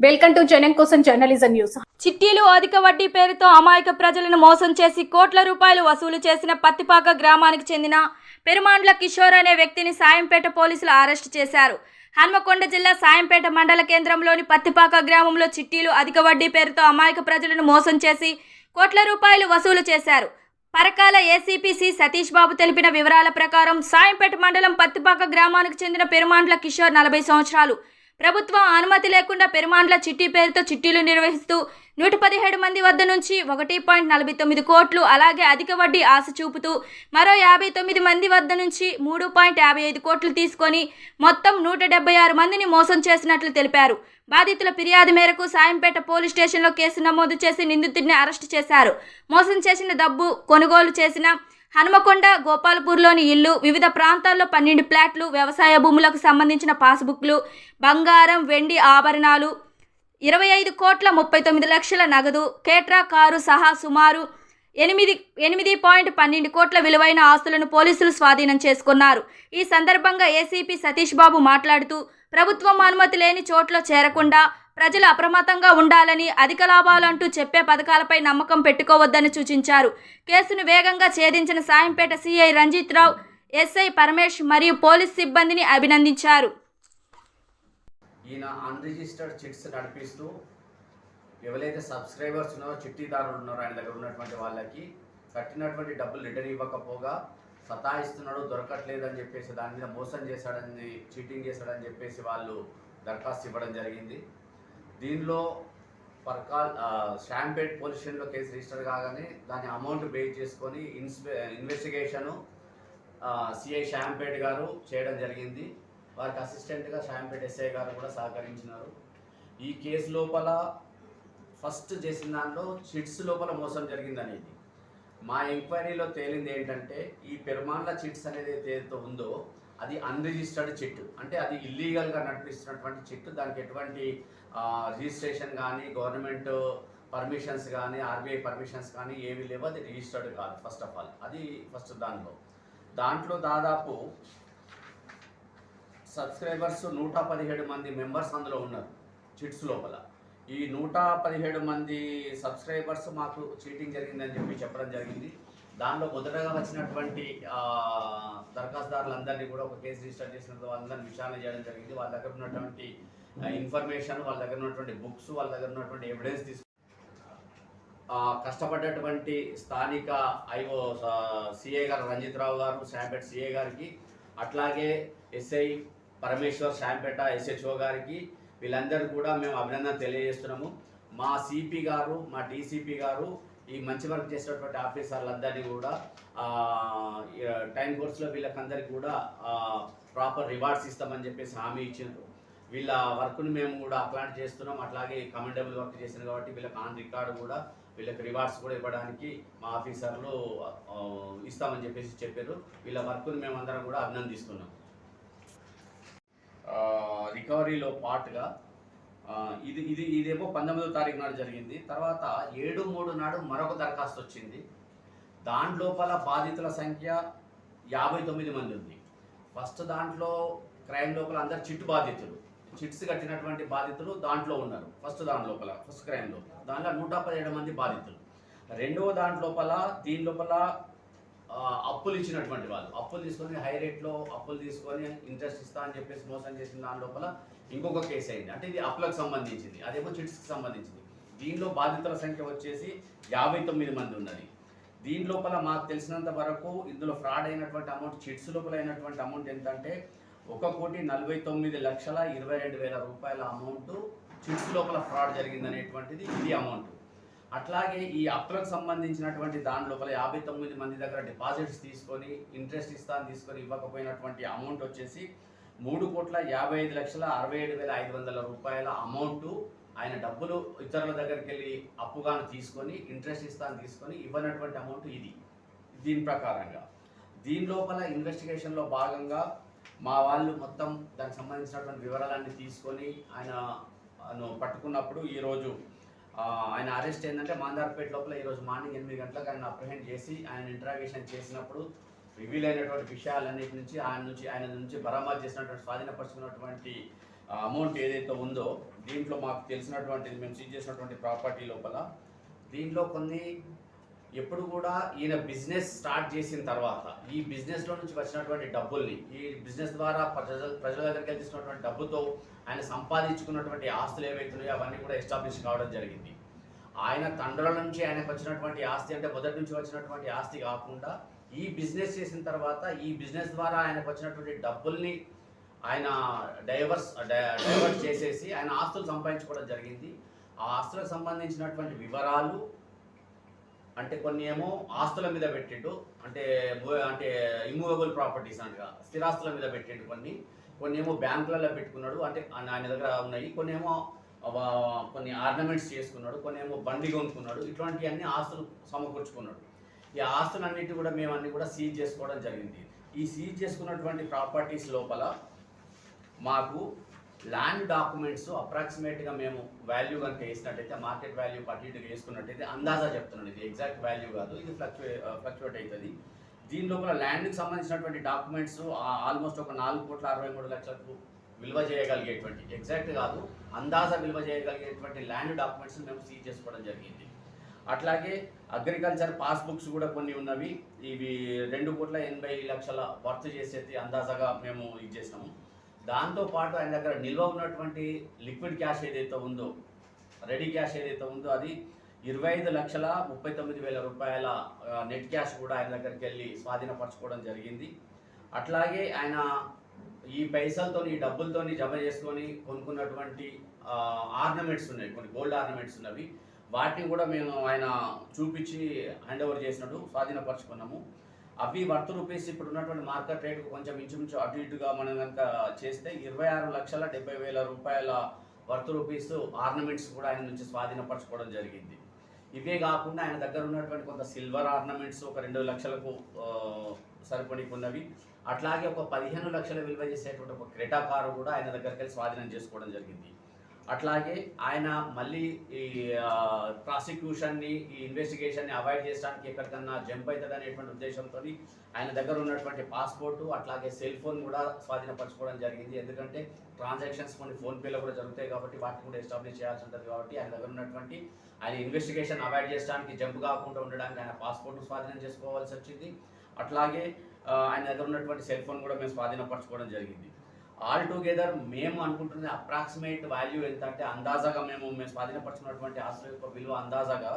Welcome to జనం కోసం journalism news. చిట్టీలు అధిక వడ్డీ పేరుతో అమాయక ప్రజలను మోసం చేసి కోట్ల రూపాయలు వసూలు చేసిన పత్తిపాక గ్రామానికి చెందిన పెరుమాండ్ల కిషోర్ అనే వ్యక్తిని సాయంపేట పోలీసులు అరెస్టు చేశారు. హన్మకొండ జిల్లా సాయంపేట మండల కేంద్రంలోని పత్తిపాక గ్రామంలో చిట్టీలు అధిక వడ్డీ పేరుతో అమాయక ప్రజలను మోసం చేసి కోట్ల రూపాయలు వసూలు చేశారు. పరకాల ఏసీపీ సి సతీష్ బాబు తెలిపిన వివరాల ప్రకారం సాయంపేట మండలం పత్తిపాక గ్రామానికి చెందిన పెరుమాండ్ల కిషోర్ 40 సంవత్సరాలు ప్రభుత్వం అనుమతి లేకుండా పెరుమాండ్ల చిట్టి పేరుతో చిట్టీలు నిర్వహిస్తూ 117 మంది వద్ద నుంచి 1.49 కోట్లు, అలాగే అధిక వడ్డీ ఆశ చూపుతూ మరో 59 మంది వద్ద నుంచి 3.55 కోట్లు తీసుకొని మొత్తం 176 మందిని మోసం చేసినట్లు తెలిపారు. బాధితుల ఫిర్యాదు మేరకు సాయంపేట పోలీస్ స్టేషన్లో కేసు నమోదు చేసి నిందితుడిని అరెస్టు చేశారు. మోసం చేసిన డబ్బు కొనుగోలు చేసిన హనుమకొండ, గోపాల్పూర్లోని ఇల్లు, వివిధ ప్రాంతాల్లో 12 ఫ్లాట్లు, వ్యవసాయ భూములకు సంబంధించిన పాస్బుక్లు, బంగారం, వెండి ఆభరణాలు, 25 కోట్ల 39 లక్షల నగదు, కేట్రా కారు సహా సుమారు 8.12 కోట్ల విలువైన ఆస్తులను పోలీసులు స్వాధీనం చేసుకున్నారు. ఈ సందర్భంగా ఏసీపీ సతీష్ బాబు మాట్లాడుతూ ప్రభుత్వం అనుమతి లేని చోట్ల చేరకుండా ప్రజలు అప్రమత్తంగా ఉండాలని, అధిక లాభాలంటూ చెప్పే పథకాలపై నమ్మకం పెట్టుకోవద్దని సూచించారు. కేసును వేగంగా ఛేదించిన సాయంపేట సిఐ రంజిత్ రావు, ఎస్ఐ పరమేష్ మరియు పోలీస్ సిబ్బందిని అభినందించారు. ఈయన అన్రిజిస్టర్డ్ చిట్స్ నడిపిస్తూ ఎవరైతే సబ్స్క్రైబర్స్ ఉన్నారో, చిట్టీదారులు ఉన్నారో ఆయన దగ్గర ఉన్నటువంటి వాళ్ళకి కట్టినటువంటి డబ్బులు రిటర్న్ ఇవ్వకపోగా సతాయిస్తున్నాడు, దొరకట్లేదని చెప్పేసి దాని మీద మోసం చేశాడని, చీటింగ్ చేశాడని చెప్పేసి వాళ్ళు దరఖాస్తు ఇవ్వడం జరిగింది. దీనిలో షాంపేట్ పోలీస్ స్టేషన్లో కేసు రిజిస్టర్ కాగానే దాని అమౌంట్ పే చేసుకొని ఇన్వెస్టిగేషను సిఐ షాంపేట్ గారు చేయడం జరిగింది. వారికి అసిస్టెంట్గా షాంపేట్ ఎస్ఐ గారు కూడా సహకరించినారు. ఈ కేసు లోపల ఫస్ట్ చేసిన దాంట్లో చిట్స్ లోపల మోసం జరిగిందనేది మా ఎంక్వైరీలో తేలింది. ఏంటంటే ఈ పెరుమాండ్ల చిట్స్ అనేది ఏదైతే ఉందో అది అన్రిజిస్టర్డ్ చిట్, అంటే అది ఇల్లీగల్గా నడిపిస్తున్నటువంటి చిట్. దానికి ఎటువంటి రిజిస్ట్రేషన్ కానీ, గవర్నమెంట్ పర్మిషన్స్ కానీ, ఆర్బీఐ పర్మిషన్స్ కానీ ఏవి లేవు. అది రిజిస్టర్డ్ కాదు. ఫస్ట్ ఆఫ్ ఆల్ అది ఫస్ట్. దాంట్లో దాదాపు సబ్స్క్రైబర్స్ 117 మంది మెంబర్స్ అందులో ఉన్నారు చిట్స్ లోపల. ఈ 117 మంది సబ్స్క్రైబర్స్ మాకు చీటింగ్ జరిగిందని చెప్పడం జరిగింది. దానిలో మొదటగా వచ్చినటువంటి దరఖాస్తుదారులందరినీ కూడా ఒక కేసు రిజిస్టర్ చేసిన వాళ్ళందరినీ విచారణ చేయడం జరిగింది. వాళ్ళ దగ్గర ఉన్నటువంటి ఇన్ఫర్మేషన్, వాళ్ళ దగ్గర ఉన్నటువంటి బుక్స్, వాళ్ళ దగ్గర ఉన్నటువంటి ఎవిడెన్స్ తీసుకు కష్టపడ్డటువంటి స్థానిక ఐఓ సిఏ గారు రంజిత్ రావు గారు, శాంపేట సిఏ గారికి, అట్లాగే ఎస్ఐ పరమేశ్వర్ శాంపేట ఎస్హెచ్ఓ గారికి, వీళ్ళందరూ కూడా మేము అభినందన తెలియజేస్తున్నాము. మా సిపి గారు, మా డీసీపీ గారు ఈ మంచి వర్క్ చేసినటువంటి ఆఫీసర్లందరినీ కూడా టైం కోర్సులో వీళ్ళకందరికీ కూడా ప్రాపర్ రివార్డ్స్ ఇస్తామని చెప్పేసి హామీ ఇచ్చిండ్రు. వీళ్ళ వర్క్ను మేము కూడా అట్లాంటి చేస్తున్నాం. అట్లాగే కమెండబుల్ వర్క్ చేసినారు కాబట్టి వీళ్ళకి ఆన్ రికార్డు కూడా, వీళ్ళకి రివార్డ్స్ కూడా ఇవ్వడానికి మా ఆఫీసర్లు ఇస్తామని చెప్పేసి చెప్పారు. వీళ్ళ వర్క్ను మేమందరం కూడా అభినందిస్తున్నాం. రికవరీలో పార్ట్గా ఇదేమో 19వ తారీఖు నాడు జరిగింది. తర్వాత 7/3 నాడు మరొక దరఖాస్తు వచ్చింది. దాంట్లోపల బాధితుల సంఖ్య 59 మంది ఉంది. ఫస్ట్ దాంట్లో క్రైమ్ లోపల అందరు చిట్టు బాధితులు, చిట్స్ కట్టినటువంటి బాధితులు దాంట్లో ఉన్నారు. ఫస్ట్ క్రైమ్ లోపల దాంట్లో 117 మంది బాధితులు. రెండవ దాంట్లోపల దీని లోపల అప్పులు ఇచ్చినటువంటి వాళ్ళు, అప్పులు తీసుకొని హై రేట్లో అప్పులు తీసుకొని ఇంట్రెస్ట్ ఇస్తా అని చెప్పేసి మోసం చేసిన దాని లోపల ఇంకొక కేసు అయింది. అంటే ఇది అప్పులకు సంబంధించింది, అదేమో చిట్స్కి సంబంధించింది. దీనిలో బాధితుల సంఖ్య వచ్చేసి 59 మంది ఉన్నది. దీని లోపల మాకు తెలిసినంత వరకు ఇందులో ఫ్రాడ్ అయినటువంటి అమౌంట్, చిట్స్ లోపల అయినటువంటి అమౌంట్ ఎంతంటే 1,49,22,000 రూపాయల అమౌంట్ చిట్స్ లోపల ఫ్రాడ్ జరిగిందనేటువంటిది ఇది అమౌంట్. అట్లాగే ఈ అప్పులకు సంబంధించినటువంటి దాని లోపల 59 మంది దగ్గర డిపాజిట్స్ తీసుకొని ఇంట్రెస్ట్ ఇస్తాను తీసుకొని ఇవ్వకపోయినటువంటి అమౌంట్ వచ్చేసి 3,55,67,500 రూపాయల అమౌంట్. ఆయన డబ్బులు ఇతరుల దగ్గరికి వెళ్ళి అప్పుగాను తీసుకొని ఇంట్రెస్ట్ ఇస్తాను తీసుకొని ఇవ్వనటువంటి అమౌంట్ ఇది. దీని ప్రకారంగా దీని లోపల ఇన్వెస్టిగేషన్లో భాగంగా మా వాళ్ళు మొత్తం దానికి సంబంధించినటువంటి వివరాలన్నీ తీసుకొని ఆయన పట్టుకున్నప్పుడు ఈరోజు ఆయన అరెస్ట్ ఏంటంటే మాందార్పేట లోపల ఈరోజు మార్నింగ్ 8 గంటలకు ఆయన అప్రహెండ్ చేసి ఆయన ఇంటరాగేషన్ చేసినప్పుడు రివీల్ అయినటువంటి విషయాలన్నిటి నుంచి ఆయన నుంచి బరామదు చేసినటువంటి స్వాధీనపరుచుకున్నటువంటి అమౌంట్ ఏదైతే ఉందో దీంట్లో మాకు తెలిసినటువంటి మేము సీజ్ చేసినటువంటి ప్రాపర్టీ లోపల దీంట్లో కొన్ని ఎప్పుడు కూడా ఈయన బిజినెస్ స్టార్ట్ చేసిన తర్వాత ఈ బిజినెస్లో నుంచి వచ్చినటువంటి డబ్బుల్ని ఈ బిజినెస్ ద్వారా ప్రజల దగ్గరికి తీసుకున్నటువంటి డబ్బుతో ఆయన సంపాదించుకున్నటువంటి ఆస్తులు ఏవైతున్నాయో అవన్నీ కూడా ఎస్టాబ్లిష్ కావడం జరిగింది. ఆయన తండ్రుల నుంచి ఆయనకు వచ్చినటువంటి ఆస్తి అంటే మొదటి నుంచి వచ్చినటువంటి ఆస్తి కాకుండా ఈ బిజినెస్ చేసిన తర్వాత ఈ బిజినెస్ ద్వారా ఆయనకు వచ్చినటువంటి డబ్బుల్ని ఆయన డైవర్ట్ చేసేసి ఆయన ఆస్తులు సంపాదించుకోవడం జరిగింది. ఆ ఆస్తులకు సంబంధించినటువంటి వివరాలు అంటే కొన్ని ఏమో ఆస్తుల మీద పెట్టిండు, అంటే ఇమ్మూవబుల్ ప్రాపర్టీస్ అనగా స్థిరాస్తుల మీద పెట్టిండు, కొన్ని ఏమో బ్యాంకులలో పెట్టుకున్నాడు, అంటే ఆయన దగ్గర ఉన్నాయి, కొన్ని ఆర్నమెంట్స్ చేసుకున్నాడు, కొన్ని ఏమో బండి కొనుక్కున్నాడు, ఇట్లాంటివన్నీ ఆస్తులు సమకూర్చుకున్నాడు. ఈ ఆస్తులన్నిటి కూడా మేము అన్ని కూడా సీజ్ చేసుకోవడం జరిగింది. ఈ సీజ్ చేసుకున్నటువంటి ప్రాపర్టీస్ లోపల మాకు ల్యాండ్ డాక్యుమెంట్స్ అప్రాక్సిమేట్గా మేము వాల్యూ కనుక వేసినట్టయితే మార్కెట్ వాల్యూ అటు ఇటుగా వేసుకున్నట్టయితే అందాజా చెప్తున్నాను, ఇది ఎగ్జాక్ట్ వాల్యూ కాదు, ఇది ఫ్లక్చువేట్ అవుతుంది. దీని లోపల ల్యాండ్కి సంబంధించినటువంటి డాక్యుమెంట్స్ ఆల్మోస్ట్ ఒక 4,63,00,000 విలువ చేయగలిగేటువంటి, ఎగ్జాక్ట్ కాదు అందాజా విలువ చేయగలిగేటువంటి ల్యాండ్ డాక్యుమెంట్స్ మేము సీజ్ చేసుకోవడం జరిగింది. అట్లాగే అగ్రికల్చర్ పాస్బుక్స్ కూడా కొన్ని ఉన్నవి, ఇవి 2,80,00,000 వర్త్ చేసేది అందాజాగా మేము ఇది చేసినాము. దాంతోపాటు ఆయన దగ్గర నిల్వ ఉన్నటువంటి లిక్విడ్ క్యాష్ ఏదైతే ఉందో, రెడీ క్యాష్ ఏదైతే ఉందో అది 25,39,000 రూపాయల నెట్ క్యాష్ కూడా ఆయన దగ్గరికి వెళ్ళి స్వాధీనపరచుకోవడం జరిగింది. అట్లాగే ఆయన ఈ పైసలతో ఈ డబ్బులతో జమ చేసుకొని కొనుక్కున్నటువంటి ఆర్నమెంట్స్ ఉన్నాయి, కొన్ని గోల్డ్ ఆర్నమెంట్స్ ఉన్నవి, వాటిని కూడా మేము ఆయన చూపించి హ్యాండ్ ఓవర్ చేసినట్టు స్వాధీనపరచుకున్నాము. అవి వర్త్ రూపీస్ ఇప్పుడు ఉన్నటువంటి మార్కెట్ రేట్ కొంచెం ఇంచుమించు అటు ఇటుగా మనం కనుక చేస్తే 26,70,000 రూపాయల వర్త్ రూపీస్ ఆర్నమెంట్స్ కూడా ఆయన నుంచి స్వాధీనపరచుకోవడం జరిగింది. ఇవే కాకుండా ఆయన దగ్గర ఉన్నటువంటి కొంత సిల్వర్ ఆర్నమెంట్స్ ఒక 2 లక్షలకు సరిపడికున్నవి, అట్లాగే ఒక 15 లక్షల విలువ చేసేటువంటి ఒక క్రెటా కారు కూడా ఆయన దగ్గరికి వెళ్ళి స్వాధీనం చేసుకోవడం జరిగింది. అట్లాగే ఆయన మళ్ళీ ఈ ప్రాసిక్యూషన్ని ఈ ఇన్వెస్టిగేషన్ని అవాయిడ్ చేయడానికి ఎక్కడికన్నా జంప్ అవుతుంది అనేటువంటి ఉద్దేశంతో ఆయన దగ్గర ఉన్నటువంటి పాస్పోర్టు అట్లాగే సెల్ ఫోన్ కూడా స్వాధీనపరచుకోవడం జరిగింది. ఎందుకంటే ట్రాన్సాక్షన్స్ కొన్ని ఫోన్పేలో కూడా జరుగుతాయి కాబట్టి వాటిని కూడా ఎస్టాబ్లిష్ చేయాల్సి ఉంటుంది కాబట్టి ఆయన దగ్గర ఉన్నటువంటి ఆయన ఇన్వెస్టిగేషన్ అవాయిడ్ చేయడానికి జంప్ కాకుండా ఉండడానికి ఆయన పాస్పోర్టు స్వాధీనం చేసుకోవాల్సి వచ్చింది. అట్లాగే ఆయన దగ్గర ఉన్నటువంటి సెల్ ఫోన్ కూడా మేము స్వాధీనపరచుకోవడం జరిగింది. ఆల్ టుగెదర్ మేము అనుకుంటున్న అప్రాక్సిమేట్ వాల్యూ ఎంత అంటే అందాజాగా మేము స్వాధీనపరచుకున్నటువంటి ఆస్తుల యొక్క విలువ అందాజాగా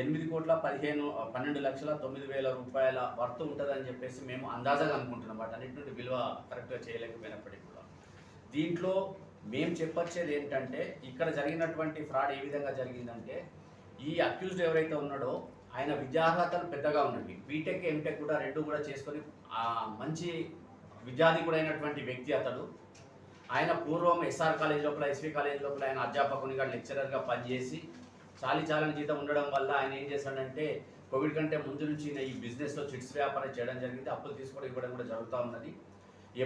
8,12,09,000 రూపాయల వర్త్ ఉంటుందని చెప్పేసి మేము అందాజాగా అనుకుంటున్నాం. వాటి అన్నింటి నుండి విలువ కరెక్ట్గా చేయలేకపోయినప్పటికీ కూడా దీంట్లో మేము చెప్పొచ్చేది ఏంటంటే ఇక్కడ జరిగినటువంటి ఫ్రాడ్ ఏ విధంగా జరిగిందంటే ఈ అక్యూజ్డ్ ఎవరైతే ఉన్నాడో ఆయన విద్యార్హతలు పెద్దగా ఉన్నవి, బీటెక్ ఎంటెక్ కూడా రెండు కూడా చేసుకొని మంచి విద్యాధికుడైనటువంటి వ్యక్తి అతడు. ఆయన పూర్వం ఎస్ఆర్ కాలేజ్ లోపల ఎస్వి కాలేజ్ లోపల ఆయన అధ్యాపకునిగా లెక్చరర్గా పనిచేసి చాలని జీతం ఉండడం వల్ల ఆయన ఏం చేశాడంటే కోవిడ్ కంటే ముందు నుంచి ఈ బిజినెస్లో చిట్స్ వ్యాపారం చేయడం జరిగింది, అప్పులు తీసుకోవడం ఇవ్వడం కూడా జరుగుతూ ఉన్నది.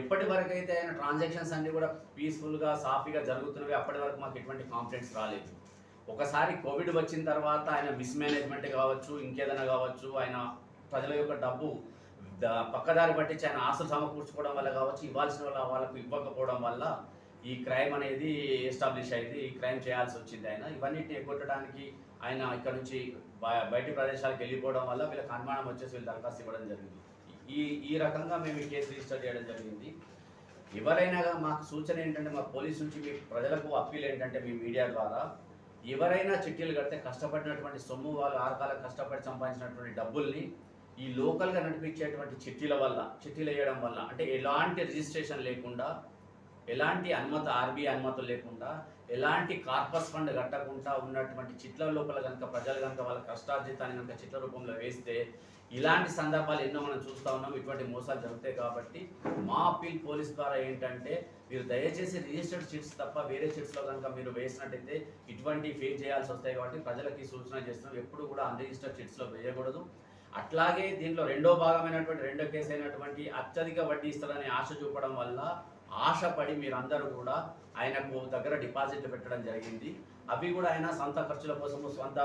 ఎప్పటి వరకు అయితే ఆయన ట్రాన్సాక్షన్స్ అన్నీ కూడా పీస్ఫుల్గా సాఫీగా జరుగుతున్నవి అప్పటి వరకు మాకు ఎటువంటి కాంప్లైంట్స్ రాలేదు. ఒకసారి కోవిడ్ వచ్చిన తర్వాత ఆయన మిస్మేనేజ్మెంట్ కావచ్చు, ఇంకేదైనా కావచ్చు, ఆయన ప్రజల యొక్క డబ్బు పక్కదారి పట్టించి ఆయన ఆస్తులు సమకూర్చుకోవడం వల్ల కావచ్చు, ఇవ్వాల్సిన వాళ్ళకు ఇవ్వకపోవడం వల్ల ఈ క్రైమ్ అనేది ఎస్టాబ్లిష్ అయింది, ఈ క్రైమ్ చేయాల్సి వచ్చింది. ఆయన ఇవన్నిటిని ఎగ్గొట్టడానికి ఆయన ఇక్కడ నుంచి బయటి ప్రదేశాలకు వెళ్ళిపోవడం వల్ల వీళ్ళకి అనుమానం వచ్చేసి వీళ్ళు దరఖాస్తు ఇవ్వడం జరిగింది. ఈ రకంగా మేము ఈ కేసు రిజిస్టర్ చేయడం జరిగింది. ఎవరైనా మాకు సూచన ఏంటంటే మా పోలీసు నుంచి మీ ప్రజలకు అప్పీల్ ఏంటంటే మీ మీడియా ద్వారా ఎవరైనా చిట్టీలు కడితే కష్టపడినటువంటి సొమ్ము వాళ్ళు ఆరకాలకు కష్టపడి సంపాదించినటువంటి డబ్బుల్ని ఈ లోకల్గా నడిపించేటువంటి చిట్టీలు వేయడం వల్ల అంటే ఎలాంటి రిజిస్ట్రేషన్ లేకుండా, ఎలాంటి అనుమతి ఆర్బీఐ అనుమతులు లేకుండా, ఎలాంటి కార్పస్ ఫండ్ కట్టకుండా ఉన్నటువంటి చిట్ల లోపల కనుక ప్రజలు కనుక వాళ్ళ కష్టార్జితాన్ని కనుక చిట్ల రూపంలో వేస్తే ఇలాంటి సందర్భాలు ఎన్నో మనం చూస్తూ ఉన్నాం, ఇటువంటి మోసాలు జరుగుతాయి. కాబట్టి మా అప్పీల్ పోలీస్ ద్వారా ఏంటంటే మీరు దయచేసి రిజిస్టర్డ్ చిట్స్ తప్ప వేరే చిట్స్లో కనుక మీరు వేసినట్టయితే ఇటువంటి ఫేస్ చేయాల్సి వస్తాయి. కాబట్టి ప్రజలకి సూచన చేస్తున్నాం, ఎప్పుడు కూడా అన్రిజిస్టర్డ్ చిట్స్లో వేయకూడదు. అట్లాగే దీంట్లో రెండో కేసు అయినటువంటి అత్యధిక వడ్డీ ఇస్తారని ఆశ చూపడం వల్ల ఆశపడి మీరందరూ కూడా ఆయనకు దగ్గర డిపాజిట్లు పెట్టడం జరిగింది. అవి కూడా ఆయన సొంత ఖర్చుల కోసము, సొంత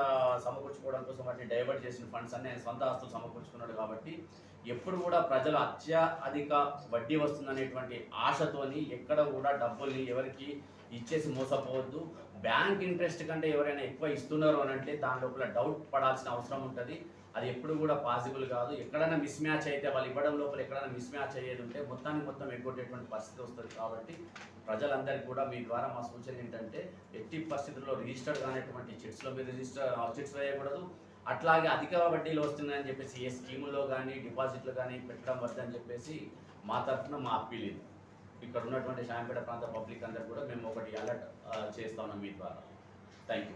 సమకూర్చుకోవడం కోసం వాటిని డైవర్ట్ చేసిన ఫండ్స్ అన్ని ఆయన సొంత ఆస్తులు సమకూర్చుకున్నాడు. కాబట్టి ఎప్పుడు కూడా ప్రజలు అత్యధిక వడ్డీ వస్తుందనేటువంటి ఆశతోని ఎక్కడ కూడా డబ్బుల్ని ఎవరికి ఇచ్చేసి మోసపోవద్దు. బ్యాంక్ ఇంట్రెస్ట్ కంటే ఎవరైనా ఎక్కువ ఇస్తున్నారు అని అంటే దాని లోపల డౌట్ పడాల్సిన అవసరం ఉంటుంది. అది ఎప్పుడు కూడా పాసిబుల్ కాదు. ఎక్కడైనా మిస్ మ్యాచ్ అయితే వాళ్ళు ఇవ్వడం లోపల ఎక్కడైనా మిస్ మ్యాచ్ అయ్యేది ఉంటే మొత్తానికి మొత్తం ఎగ్గొట్టేటువంటి పరిస్థితి వస్తుంది. కాబట్టి ప్రజలందరికీ కూడా మీ ద్వారా మా సూచన ఏంటంటే ఎట్టి పరిస్థితుల్లో రిజిస్టర్డ్ కానటువంటి చిట్స్లో మీరు చిట్స్ వేయకూడదు. అట్లాగే అధిక వడ్డీలు వస్తున్నాయని చెప్పేసి ఏ స్కీములో కానీ డిపాజిట్లు కానీ పెట్టడం వద్దని చెప్పేసి మా తరఫున మా అప్పీల్ ఇది. ఇక్కడ ఉన్నటువంటి శాంపేట ప్రాంత పబ్లిక్ అందరు కూడా మేము ఒకటి అలర్ట్ చేస్తా ఉన్నాం మీ ద్వారా. Thank you.